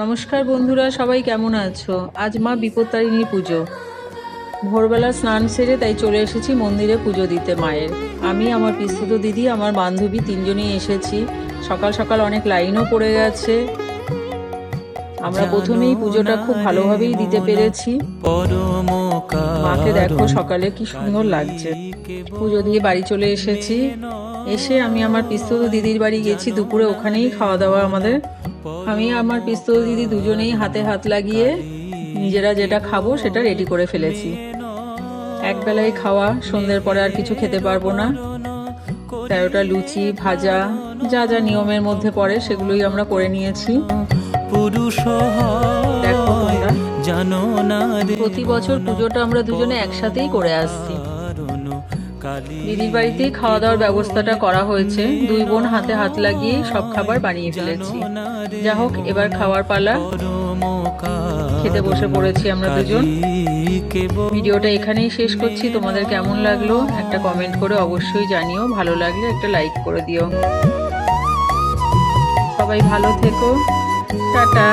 নমস্কার বন্ধুরা, সবাই কেমন আছো? আজ মা বিপত্তারিণী পুজো। ভোরবেলা স্নান সেরে তাই চলে এসেছি মন্দিরে পুজো দিতে মায়ের। আমি, আমার পিসতুত দিদি, আমার বান্ধবী তিনজনই এসেছি। সকাল সকাল অনেক লাইনও পড়ে গেছে। আমরা প্রথমেই পুজোটা খুব ভালোভাবেই দিতে পেরেছি। মাকে দেখো সকালে কি সুন্দর লাগছে। পুজো দিয়ে বাড়ি চলে এসেছি। এসে আমি আমার পিসতুত দিদির বাড়ি গেছি দুপুরে, ওখানেই খাওয়া দাওয়া আমাদের। আমি আমার পিসতুত দিদি দুজনেই হাতে হাত লাগিয়ে নিজেরা যেটা খাবো সেটা রেডি করে ফেলেছি। একবেলাই খাওয়া, সন্ধ্যের পরে আর কিছু খেতে পারবো না। 13টা লুচি ভাজা যা যা নিয়মের মধ্যে পড়ে সেগুলোই আমরা করে নিয়েছি। দেখো তোমরা, প্রতি বছর পুজোটা আমরা দুজনে একসাথেই করে আসছি। দিদির বাড়িতেই খাওয়া দাওয়ার ব্যবস্থাটা করা হয়েছে। দুই বোন হাতে হাত লাগিয়ে সব খাবার বানিয়ে ফেলেছি। যা হোক, এবার খাওয়ার পালা। খেতে বসে পড়েছি আমরা দুজন। ভিডিওটা এখানেই শেষ করছি। তোমাদের কেমন লাগলো একটা কমেন্ট করে অবশ্যই জানিও। ভালো লাগলে একটা লাইক করে দিও। সবাই ভালো থেকো। টাটা।